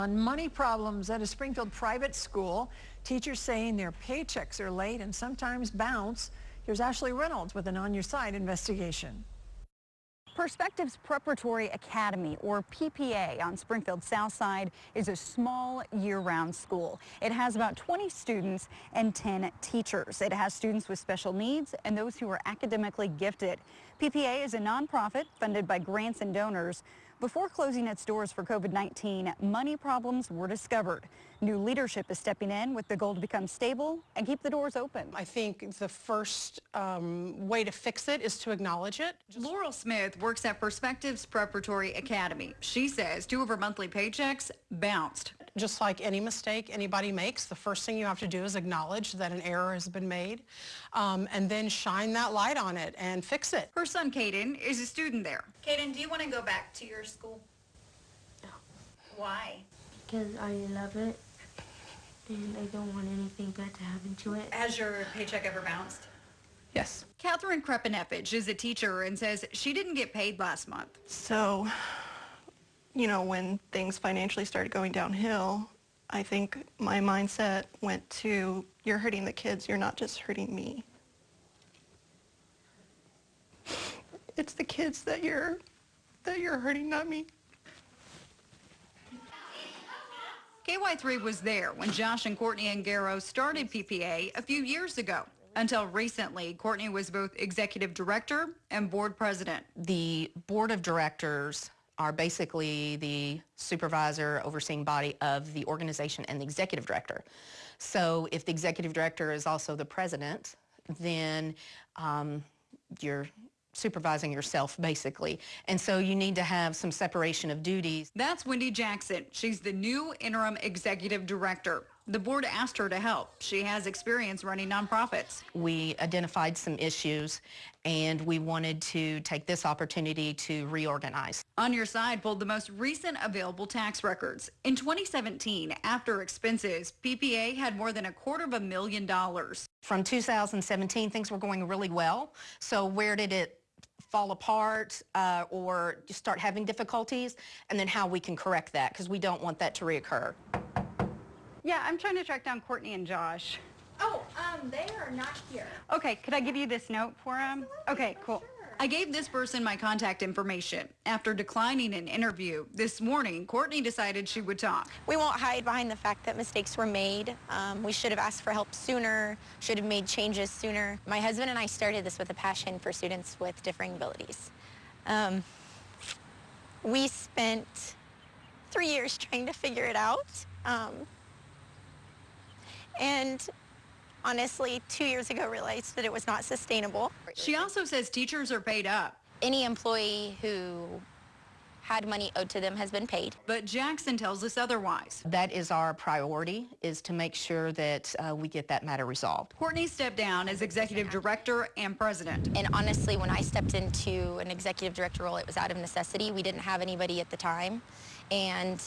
On money problems at a Springfield private school, teachers saying their paychecks are late and sometimes bounce. Here's Ashley Reynolds with an On Your Side investigation. Perspectives Preparatory Academy, or PPA, on Springfield's South Side is a small year-round school. It has about 20 students and 10 teachers. It has students with special needs and those who are academically gifted. PPA is a nonprofit funded by grants and donors. Before closing its doors for COVID-19, money problems were discovered. New leadership is stepping in with the goal to become stable and keep the doors open. I think the first way to fix it is to acknowledge it. Laurel Smith works at Perspectives Preparatory Academy. She says 2 of her monthly paychecks bounced. Just like any mistake anybody makes, the first thing you have to do is acknowledge that an error has been made, and then shine that light on it and fix it. Her son, Caden, is a student there. Caden, do you want to go back to your school? No. Why? Because I love it, and I don't want anything bad to happen to it. Has your paycheck ever bounced? Yes. Catherine Krepeneffage is a teacher and says she didn't get paid last month. So, you know, when things financially started going downhill, I think my mindset went to, you're hurting the kids, you're not just hurting me. It's the kids that you're hurting, not me. KY3 was there when Josh and Courtney Angaro started PPA a few years ago. Until recently, Courtney was both executive director and board president. The board of directors are basically the supervisor, overseeing body of the organization and the executive director. So if the executive director is also the president, then you're supervising yourself, basically. And so you need to have some separation of duties. That's Wendy Jackson. She's the new interim executive director. The board asked her to help. She has experience running nonprofits. We identified some issues, and we wanted to take this opportunity to reorganize. On Your Side pulled the most recent available tax records. In 2017, after expenses, PPA had more than $250,000. From 2017, things were going really well. So where did it fall apart or start having difficulties? And then how we can correct that, because we don't want that to reoccur. Yeah, I'm trying to track down Courtney and Josh. Oh, they are not here. Okay, could I give you this note for them? Okay, cool. I gave this person my contact information. After declining an interview this morning, Courtney decided she would talk. We won't hide behind the fact that mistakes were made. We should have asked for help sooner, should have made changes sooner. My husband and I started this with a passion for students with differing abilities. We spent 3 years trying to figure it out. And honestly, 2 years ago realized that it was not sustainable. She also says teachers are paid up. Any employee who had money owed to them has been paid. But Jackson tells us otherwise. That is our priority, is to make sure that we get that matter resolved. Courtney stepped down as executive director and president. And honestly, when I stepped into an executive director role, it was out of necessity. We didn't have anybody at the time. And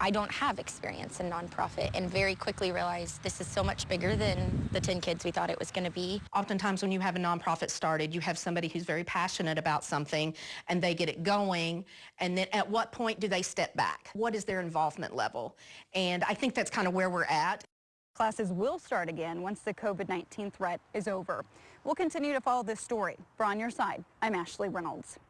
I don't have experience in nonprofit, and very quickly realized this is so much bigger than the 10 kids we thought it was going to be. Oftentimes when you have a nonprofit started, you have somebody who's very passionate about something and they get it going, and then at what point do they step back? What is their involvement level? And I think that's kind of where we're at. Classes will start again once the COVID-19 threat is over. We'll continue to follow this story. For On Your Side, I'm Ashley Reynolds.